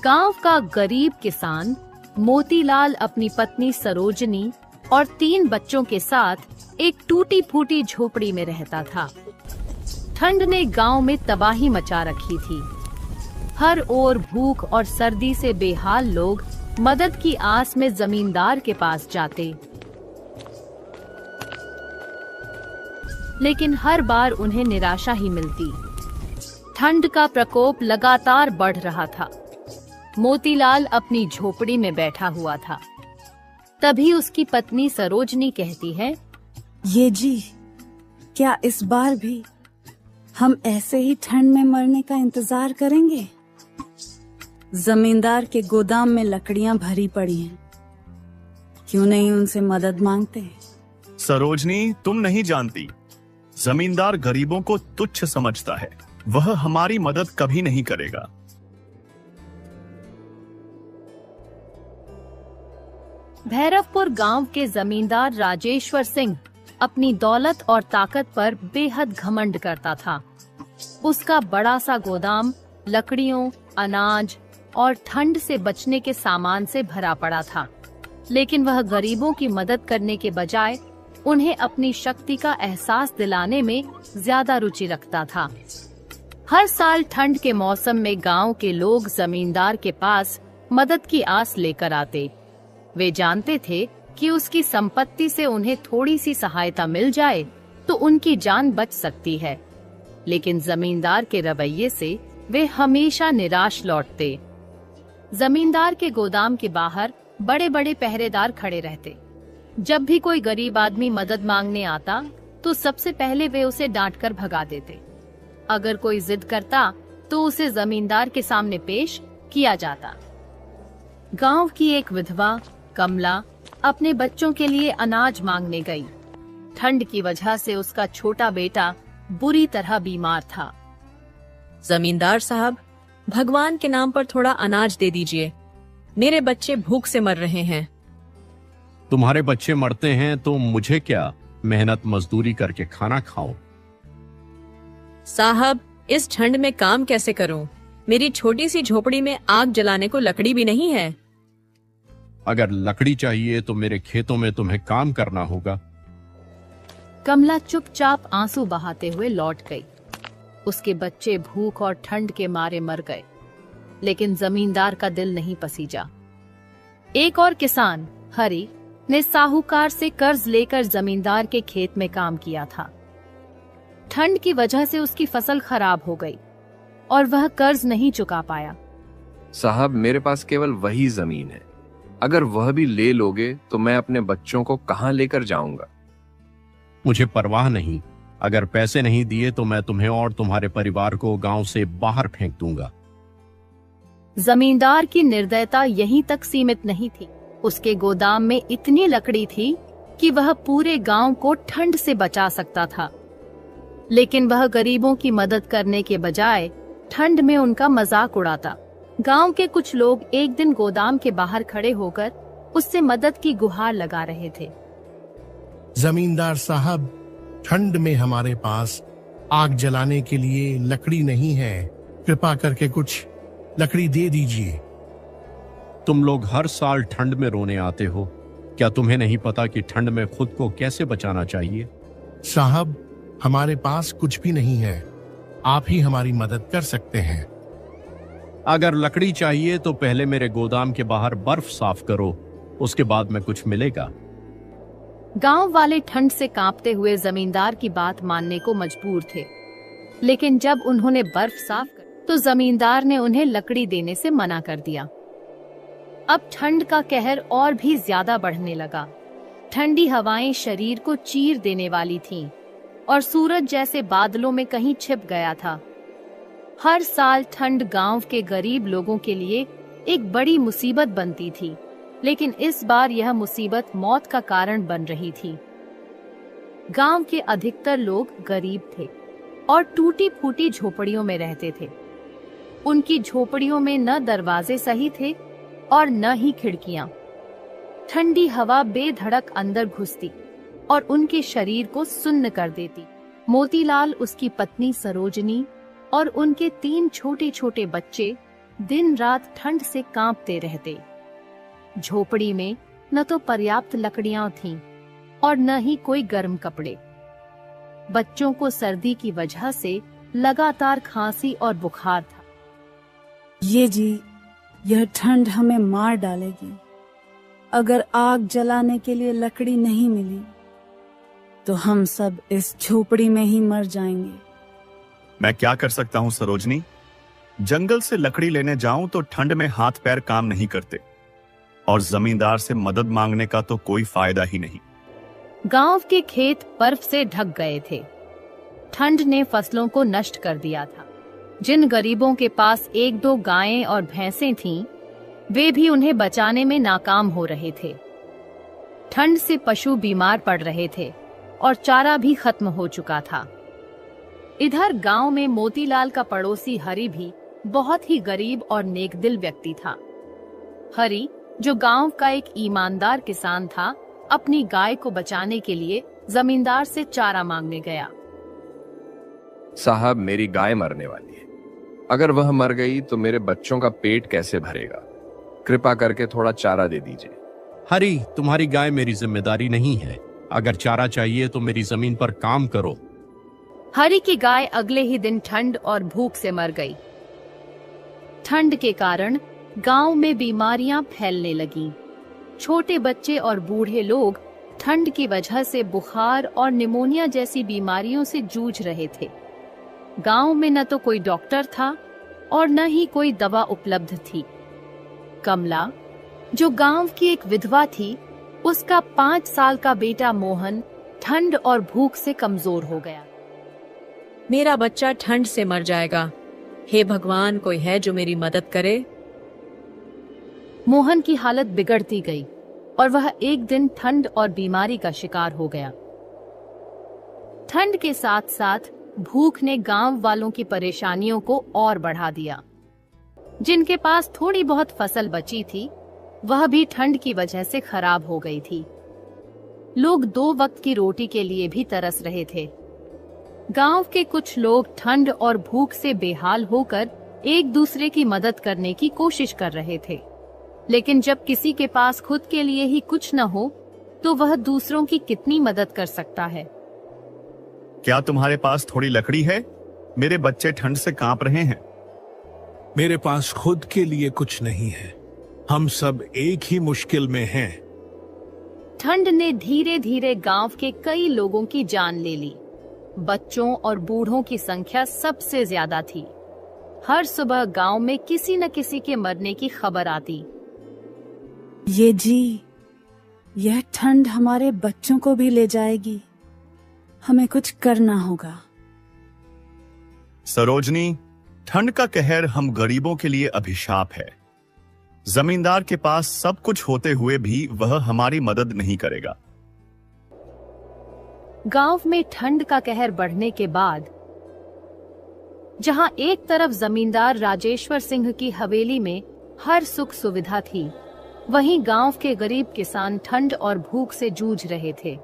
गांव का गरीब किसान मोतीलाल अपनी पत्नी सरोजनी और 3 बच्चों के साथ एक टूटी फूटी झोपड़ी में रहता था। ठंड ने गांव में तबाही मचा रखी थी। हर ओर भूख और सर्दी से बेहाल लोग मदद की आस में जमींदार के पास जाते, लेकिन हर बार उन्हें निराशा ही मिलती। ठंड का प्रकोप लगातार बढ़ रहा था। मोतीलाल अपनी झोपड़ी में बैठा हुआ था। तभी उसकी पत्नी सरोजनी कहती है, ये जी, क्या इस बार भी हम ऐसे ही ठंड में मरने का इंतजार करेंगे? जमींदार के गोदाम में लकड़ियां भरी पड़ी हैं, क्यों नहीं उनसे मदद मांगते? सरोजनी, तुम नहीं जानती, जमींदार गरीबों को तुच्छ समझता है। वह हमारी मदद कभी नहीं करेगा। भैरवपुर गांव के जमींदार राजेश्वर सिंह अपनी दौलत और ताकत पर बेहद घमंड करता था। उसका बड़ा सा गोदाम लकड़ियों, अनाज और ठंड से बचने के सामान से भरा पड़ा था, लेकिन वह गरीबों की मदद करने के बजाय उन्हें अपनी शक्ति का एहसास दिलाने में ज्यादा रुचि रखता था। हर साल ठंड के मौसम में गांव के लोग जमींदार के पास मदद की आस लेकर आते। वे जानते थे कि उसकी संपत्ति से उन्हें थोड़ी सी सहायता मिल जाए तो उनकी जान बच सकती है, लेकिन जमींदार के रवैये से वे हमेशा निराश लौटते। जमींदार के गोदाम के बाहर बड़े बड़े पहरेदार खड़े रहते। जब भी कोई गरीब आदमी मदद मांगने आता तो सबसे पहले वे उसे डांटकर भगा देते। अगर कोई जिद करता तो उसे जमींदार के सामने पेश किया जाता। गांव की एक विधवा कमला अपने बच्चों के लिए अनाज मांगने गई। ठंड की वजह से उसका छोटा बेटा बुरी तरह बीमार था। जमींदार साहब, भगवान के नाम पर थोड़ा अनाज दे दीजिए, मेरे बच्चे भूख से मर रहे हैं। तुम्हारे बच्चे मरते हैं तो मुझे क्या, मेहनत मजदूरी करके खाना खाओ। साहब, इस ठंड में काम कैसे करूं? मेरी छोटी सी झोपड़ी में आग जलाने को लकड़ी भी नहीं है। अगर लकड़ी चाहिए तो मेरे खेतों में तुम्हें काम करना होगा। कमला चुपचाप आंसू बहाते हुए लौट गई। उसके बच्चे भूख और ठंड के मारे मर गए, लेकिन जमींदार का दिल नहीं पसीजा। एक और किसान हरि ने साहूकार से कर्ज लेकर जमींदार के खेत में काम किया था। ठंड की वजह से उसकी फसल खराब हो गई और वह कर्ज नहीं चुका पाया। साहब, मेरे पास केवल वही जमीन है। अगर वह भी ले लोगे तो मैं अपने बच्चों को कहां लेकर जाऊंगा? मुझे परवाह नहीं। अगर पैसे नहीं दिए तो मैं तुम्हें और तुम्हारे परिवार को गांव से बाहर फेंक दूंगा। जमींदार की निर्दयता यहीं तक सीमित नहीं थी। उसके गोदाम में इतनी लकड़ी थी कि वह पूरे गांव को ठंड से बचा सकता था, लेकिन वह गरीबों की मदद करने के बजाय ठंड में उनका मजाक उड़ाता। गांव के कुछ लोग एक दिन गोदाम के बाहर खड़े होकर उससे मदद की गुहार लगा रहे थे। जमींदार साहब, ठंड में हमारे पास आग जलाने के लिए लकड़ी नहीं है। कृपा करके कुछ लकड़ी दे दीजिए। तुम लोग हर साल ठंड में रोने आते हो। क्या तुम्हें नहीं पता कि ठंड में खुद को कैसे बचाना चाहिए? साहब, हमारे पास कुछ भी नहीं है। आप ही हमारी मदद कर सकते हैं। अगर लकड़ी चाहिए तो पहले मेरे गोदाम के बाहर बर्फ साफ करो, उसके बाद में कुछ मिलेगा। गांव वाले ठंड से कांपते हुए जमींदार की बात मानने को मजबूर थे, लेकिन जब उन्होंने बर्फ साफ कर तो जमींदार ने उन्हें लकड़ी देने से मना कर दिया। अब ठंड का कहर और भी ज्यादा बढ़ने लगा। ठंडी हवाएं शरीर को चीर देने वाली थीं और सूरज जैसे बादलों में कहीं छिप गया था। हर साल ठंड गांव के गरीब लोगों के लिए एक बड़ी मुसीबत बनती थी, लेकिन इस बार यह मुसीबत मौत का कारण बन रही थी। गांव के अधिकतर लोग गरीब थे और टूटी फूटी झोपड़ियों में रहते थे। उनकी झोपड़ियों में न दरवाजे सही थे और न ही खिड़कियां। ठंडी हवा बेधड़क अंदर घुसती और उनके शरीर को सुन्न कर देती। मोतीलाल, उसकी पत्नी सरोजनी और उनके 3 छोटे छोटे बच्चे दिन रात ठंड से कांपते रहते। झोपड़ी में न तो पर्याप्त लकड़ियां थीं और न ही कोई गर्म कपड़े। बच्चों को सर्दी की वजह से लगातार खांसी और बुखार था। ये जी, यह ठंड हमें मार डालेगी। अगर आग जलाने के लिए लकड़ी नहीं मिली तो हम सब इस झोपड़ी में ही मर जाएंगे। मैं क्या कर सकता हूँ सरोजनी? जंगल से लकड़ी लेने जाऊं तो ठंड में हाथ पैर काम नहीं करते और जमींदार से मदद मांगने का तो कोई फायदा ही नहीं। गांव के खेत बर्फ से ढक गए थे। ठंड ने फसलों को नष्ट कर दिया था। जिन गरीबों के पास 1-2 गायें और भैंसें थीं, वे भी उन्हें बचाने में नाकाम हो रहे थे। ठंड से पशु बीमार पड़ रहे थे और चारा भी खत्म हो चुका था। इधर गांव में मोतीलाल का पड़ोसी हरि भी बहुत ही गरीब और नेकदिल व्यक्ति था। हरि, जो गांव का एक ईमानदार किसान था, अपनी गाय को बचाने के लिए जमींदार से चारा मांगने गया। साहब, मेरी गाय मरने वाली है। अगर वह मर गई तो मेरे बच्चों का पेट कैसे भरेगा? कृपा करके थोड़ा चारा दे दीजिए। हरी, तुम्हारी गाय मेरी जिम्मेदारी नहीं है। अगर चारा चाहिए तो मेरी जमीन पर काम करो। हरि की गाय अगले ही दिन ठंड और भूख से मर गई। ठंड के कारण गांव में बीमारियां फैलने लगीं। छोटे बच्चे और बूढ़े लोग ठंड की वजह से बुखार और निमोनिया जैसी बीमारियों से जूझ रहे थे। गांव में न तो कोई डॉक्टर था और न ही कोई दवा उपलब्ध थी। कमला, जो गांव की एक विधवा थी, उसका 5 साल का बेटा मोहन ठंड और भूख से कमजोर हो गया। मेरा बच्चा ठंड से मर जाएगा। हे भगवान, कोई है जो मेरी मदद करे। मोहन की हालत बिगड़ती गई और वह एक दिन ठंड और बीमारी का शिकार हो गया। ठंड के साथ साथ भूख ने गांव वालों की परेशानियों को और बढ़ा दिया। जिनके पास थोड़ी बहुत फसल बची थी, वह भी ठंड की वजह से खराब हो गई थी। लोग 2 वक्त की रोटी के लिए भी तरस रहे थे। गांव के कुछ लोग ठंड और भूख से बेहाल होकर एक दूसरे की मदद करने की कोशिश कर रहे थे। लेकिन जब किसी के पास खुद के लिए ही कुछ न हो, तो वह दूसरों की कितनी मदद कर सकता है? क्या तुम्हारे पास थोड़ी लकड़ी है? मेरे बच्चे ठंड से कांप रहे हैं। मेरे पास खुद के लिए कुछ नहीं है। हम सब एक ही मुश्किल में हैं। ठंड ने धीरे धीरे गांव के कई लोगों की जान ले ली। बच्चों और बूढ़ों की संख्या सबसे ज्यादा थी। हर सुबह गांव में किसी न किसी के मरने की खबर आती। ये जी, यह ठंड हमारे बच्चों को भी ले जाएगी। हमें कुछ करना होगा। सरोजनी, ठंड का कहर हम गरीबों के लिए अभिशाप है। जमींदार के पास सब कुछ होते हुए भी वह हमारी मदद नहीं करेगा। गांव में ठंड का कहर बढ़ने के बाद जहां एक तरफ जमींदार राजेश्वर सिंह की हवेली में हर सुख सुविधा थी, वहीं गांव के गरीब किसान ठंड और भूख से जूझ रहे थे।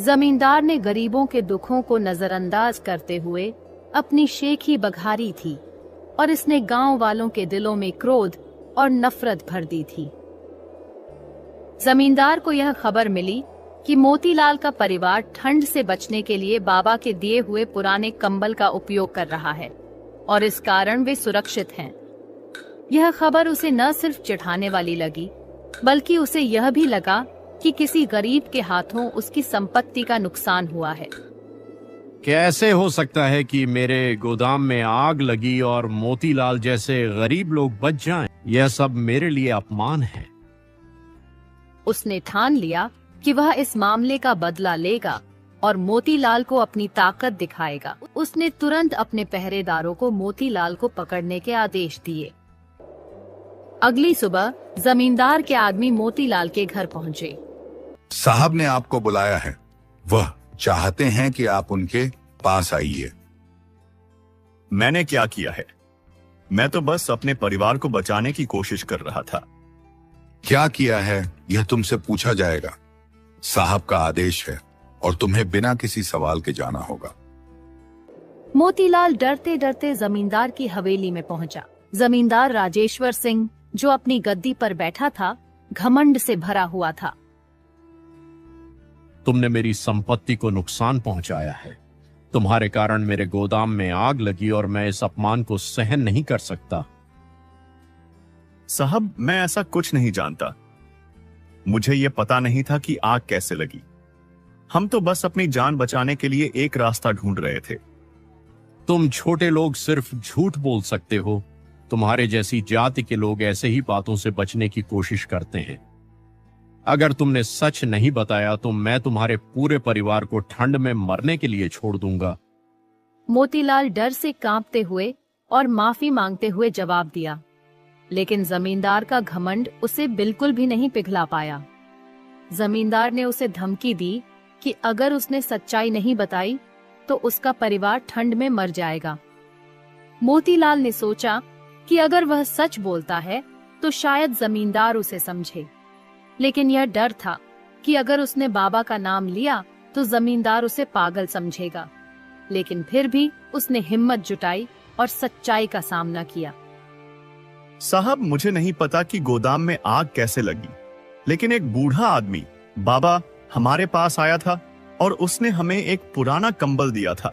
जमींदार ने गरीबों के दुखों को नजरअंदाज करते हुए अपनी शेखी बघारी थी और इसने गांव वालों के दिलों में क्रोध और नफरत भर दी थी। जमींदार को यह खबर मिली कि मोतीलाल का परिवार ठंड से बचने के लिए बाबा के दिए हुए पुराने कंबल का उपयोग कर रहा है और इस कारण वे सुरक्षित हैं। यह खबर उसे न सिर्फ चिढ़ाने वाली लगी, बल्कि उसे यह भी लगा कि किसी गरीब के हाथों उसकी संपत्ति का नुकसान हुआ है। कैसे हो सकता है कि मेरे गोदाम में आग लगी और मोतीलाल जैसे गरीब लोग बच जाएं? यह सब मेरे लिए अपमान है। उसने ठान लिया कि वह इस मामले का बदला लेगा और मोतीलाल को अपनी ताकत दिखाएगा। उसने तुरंत अपने पहरेदारों को मोतीलाल को पकड़ने के आदेश दिए। अगली सुबह जमींदार के आदमी मोतीलाल के घर पहुंचे। साहब ने आपको बुलाया है। वह चाहते हैं कि आप उनके पास आइए। मैंने क्या किया है? मैं तो बस अपने परिवार को बचाने की कोशिश कर रहा था। क्या किया है यह तुमसे पूछा जाएगा। साहब का आदेश है और तुम्हें बिना किसी सवाल के जाना होगा। मोतीलाल डरते डरते जमींदार की हवेली में पहुंचा। जमींदार राजेश्वर सिंह, जो अपनी गद्दी पर बैठा था, घमंड से भरा हुआ था। तुमने मेरी संपत्ति को नुकसान पहुंचाया है। तुम्हारे कारण मेरे गोदाम में आग लगी और मैं इस अपमान को सहन नहीं कर सकता। साहब, मैं ऐसा कुछ नहीं जानता। मुझे यह पता नहीं था कि आग कैसे लगी। हम तो बस अपनी जान बचाने के लिए एक रास्ता ढूंढ रहे थे। तुम छोटे लोग सिर्फ झूठ बोल सकते हो। तुम्हारे जैसी जाति के लोग ऐसे ही बातों से बचने की कोशिश करते हैं। अगर तुमने सच नहीं बताया तो मैं तुम्हारे पूरे परिवार को ठंड में मरने के लिए छोड़ दूंगा। मोतीलाल डर से कांपते हुए और माफी मांगते हुए जवाब दिया, लेकिन जमींदार का घमंड उसे बिल्कुल भी नहीं पिघला पाया। जमींदार ने उसे धमकी दी कि अगर उसने सच्चाई नहीं बताई तो उसका परिवार ठंड में मर जाएगा। मोतीलाल ने सोचा कि अगर वह सच बोलता है तो शायद जमींदार उसे समझे, लेकिन यह डर था कि अगर उसने बाबा का नाम लिया तो जमींदार उसे पागल समझेगा। लेकिन फिर भी उसने हिम्मत जुटाई और सच्चाई का सामना किया। साहब, मुझे नहीं पता कि गोदाम में आग कैसे लगी, लेकिन एक बूढ़ा आदमी बाबा हमारे पास आया था और उसने हमें एक पुराना कंबल दिया था।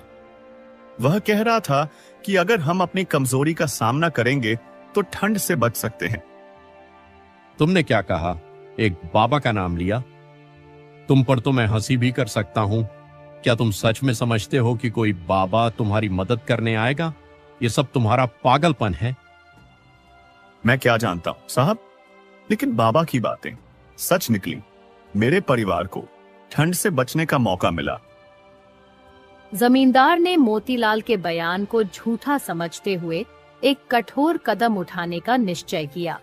वह कह रहा था कि अगर हम अपनी कमजोरी का सामना करेंगे तो ठंड से बच सकते हैं। तुमने क्या कहा? एक बाबा का नाम लिया? तुम पर तो मैं हंसी भी कर सकता हूं। क्या तुम सच में समझते हो कि कोई बाबा तुम्हारी मदद करने आएगा? ये सब तुम्हारा पागलपन है। मैं क्या जानता हूं साहब, लेकिन बाबा की बातें सच निकली। मेरे परिवार को ठंड से बचने का मौका मिला। जमींदार ने मोतीलाल के बयान को झूठा समझते हुए एक कठोर कदम उठाने का निश्चय किया।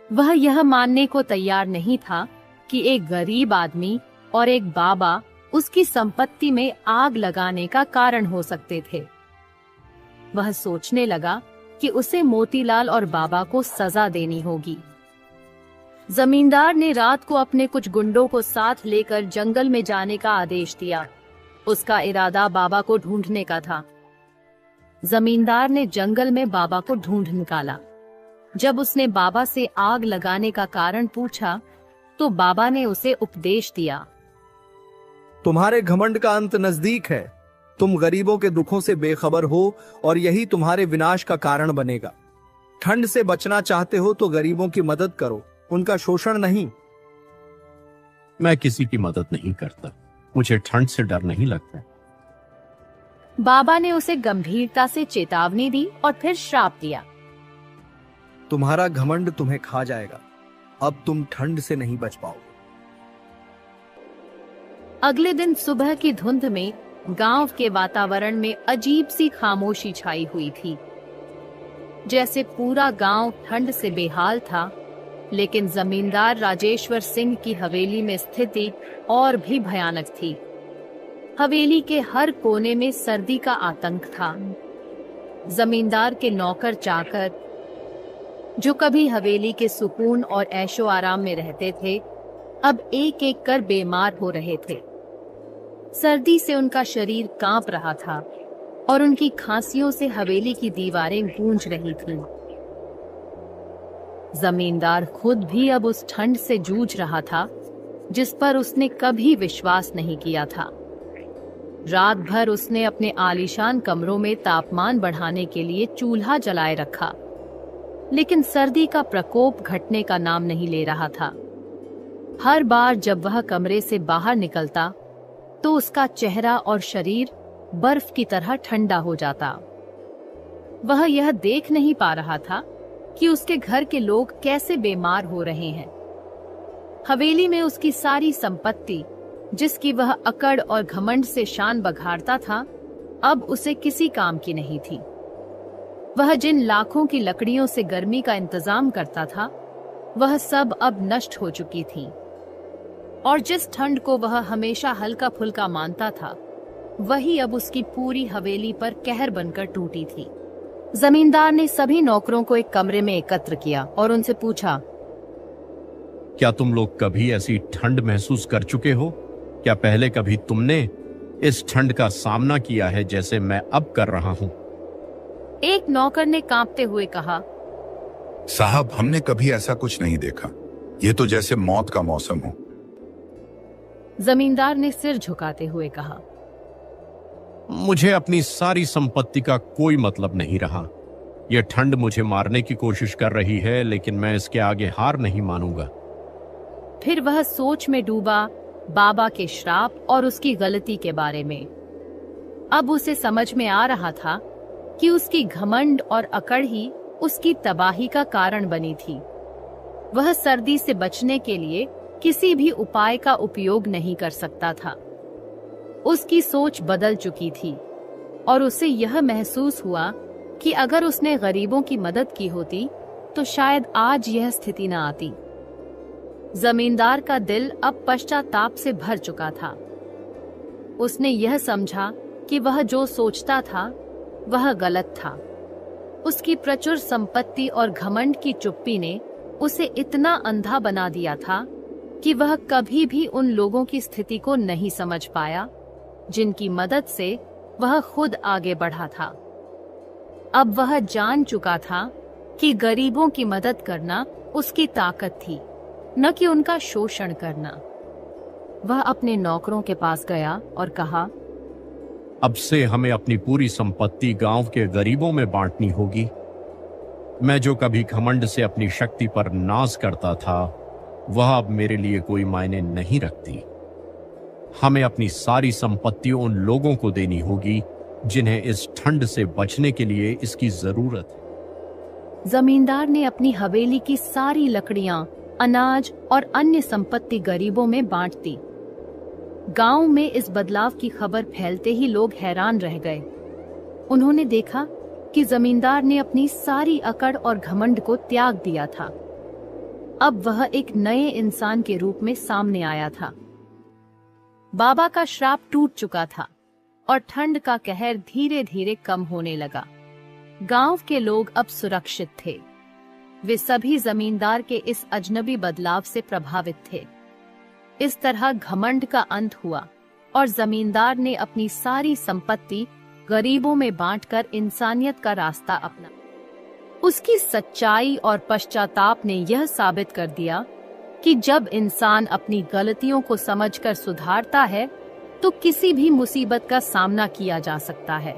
वह यह मानने को तैयार नहीं था कि एक गरीब आदमी और एक बाबा उसकी संपत्ति में आग लगाने का कारण हो सकते थे। वह सोचने लगा कि उसे मोतीलाल और बाबा को सजा देनी होगी। जमींदार ने रात को अपने कुछ गुंडों को साथ लेकर जंगल में जाने का आदेश दिया। उसका इरादा बाबा को ढूंढने का था। जमींदार ने जंगल में बाबा को ढूंढ निकाला। जब उसने बाबा से आग लगाने का कारण पूछा तो बाबा ने उसे उपदेश दिया। तुम्हारे घमंड का अंत नजदीक है। तुम गरीबों के दुखों से बेखबर हो और यही तुम्हारे विनाश का कारण बनेगा। ठंड से बचना चाहते हो तो गरीबों की मदद करो, उनका शोषण नहीं। मैं किसी की मदद नहीं करता। मुझे ठंड से डर नहीं लगता। बाबा ने उसे गंभीरता से चेतावनी दी और फिर श्राप दिया। तुम्हारा घमंड तुम्हें खा जाएगा। अब तुम ठंड से नहीं बच पाओगे। अगले दिन सुबह की धुंध में गांव के वातावरण में अजीब सी खामोशी छाई हुई थी, जैसे पूरा गांव ठंड से बेहाल था। लेकिन जमींदार राजेश्वर सिंह की हवेली में स्थिति और भी भयानक थी। हवेली के हर कोने में सर्दी का आतंक था। जमींदार के नौकर चाकर, जो कभी हवेली के सुकून और ऐशो आराम में रहते थे, अब एक एक कर बीमार हो रहे थे। सर्दी से उनका शरीर कांप रहा था और उनकी खांसियों से हवेली की दीवारें गूंज रही थीं। जमींदार खुद भी अब उस ठंड से जूझ रहा था जिस पर उसने कभी विश्वास नहीं किया था। रात भर उसने अपने आलीशान कमरों में तापमान बढ़ाने के लिए चूल्हा जलाए रखा, लेकिन सर्दी का प्रकोप घटने का नाम नहीं ले रहा था। हर बार जब वह कमरे से बाहर निकलता तो उसका चेहरा और शरीर बर्फ की तरह ठंडा हो जाता। वह यह देख नहीं पा रहा था कि उसके घर के लोग कैसे बीमार हो रहे हैं। हवेली में उसकी सारी संपत्ति, जिसकी वह अकड़ और घमंड से शान बघारता था, अब उसे किसी काम की नहीं थी। वह जिन लाखों की लकड़ियों से गर्मी का इंतजाम करता था, वह सब अब नष्ट हो चुकी थी, और जिस ठंड को वह हमेशा हल्का फुल्का मानता था, वही अब उसकी पूरी हवेली पर कहर बनकर टूटी थी। जमींदार ने सभी नौकरों को एक कमरे में एकत्र किया और उनसे पूछा, क्या तुम लोग कभी ऐसी ठंड महसूस कर चुके हो? क्या पहले कभी तुमने इस ठंड का सामना किया है जैसे मैं अब कर रहा हूं? एक नौकर ने कांपते हुए कहा, साहब, हमने कभी ऐसा कुछ नहीं देखा। ये तो जैसे मौत का मौसम हो। जमींदार ने सिर झुकाते हुए कहा, मुझे अपनी सारी संपत्ति का कोई मतलब नहीं रहा। यह ठंड मुझे मारने की कोशिश कर रही है, लेकिन मैं इसके आगे हार नहीं मानूंगा। फिर वह सोच में डूबा बाबा के श्राप और उसकी गलती के बारे में। अब उसे समझ में आ रहा था कि उसकी घमंड और अकड़ ही उसकी तबाही का कारण बनी थी। वह सर्दी से बचने के लिए किसी भी उपाय का उपयोग नहीं कर सकता था। उसकी सोच बदल चुकी थी और उसे यह महसूस हुआ कि अगर उसने गरीबों की मदद की होती तो शायद आज यह स्थिति न आती। जमींदार का दिल अब पश्चाताप से भर चुका था। उसने यह समझा कि वह जो सोचता था वह गलत था। उसकी प्रचुर संपत्ति और घमंड की चुप्पी ने उसे इतना अंधा बना दिया था कि वह कभी भी उन लोगों की स्थिति को नहीं समझ पाया जिनकी मदद से वह खुद आगे बढ़ा था। अब वह जान चुका था कि गरीबों की मदद करना उसकी ताकत थी, न कि उनका शोषण करना। वह अपने नौकरों के पास गया और कहा, अब से हमें अपनी पूरी संपत्ति गांव के गरीबों में बांटनी होगी। मैं जो कभी घमंड से अपनी शक्ति पर नाज करता था, वह अब मेरे लिए कोई मायने नहीं रखती। हमें अपनी सारी संपत्ति उन लोगों को देनी होगी जिन्हें इस ठंड से बचने के लिए इसकी जरूरत है। जमींदार ने अपनी हवेली की सारी लकड़ियां, अनाज और अन्य संपत्ति गरीबों में बांट दी। गांव में इस बदलाव की खबर फैलते ही लोग हैरान रह गए। उन्होंने देखा कि जमींदार ने अपनी सारी अकड़ और घमंड को त्याग दिया था। अब वह एक नए इंसान के रूप में सामने आया था। बाबा का श्राप टूट चुका था और ठंड का कहर धीरे धीरे कम होने लगा। गांव के लोग अब सुरक्षित थे। वे सभी जमींदार के इस अजनबी बदलाव से प्रभावित थे। इस तरह घमंड का अंत हुआ और जमींदार ने अपनी सारी संपत्ति गरीबों में बांटकर इंसानियत का रास्ता अपना। उसकी सच्चाई और पश्चाताप ने यह साबित कर दिया कि जब इंसान अपनी गलतियों को समझकर सुधारता है तो किसी भी मुसीबत का सामना किया जा सकता है।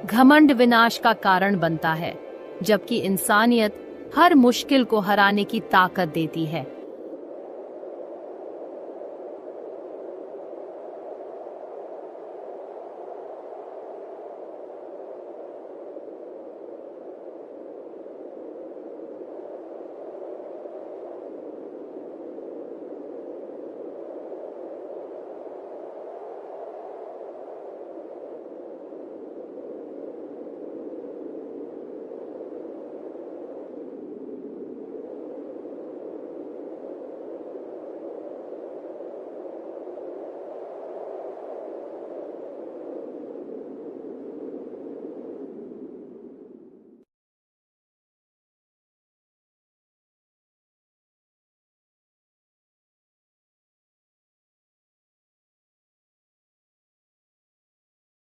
घमंड विनाश का कारण बनता है, जबकि इंसानियत हर मुश्किल को हराने की ताकत देती है।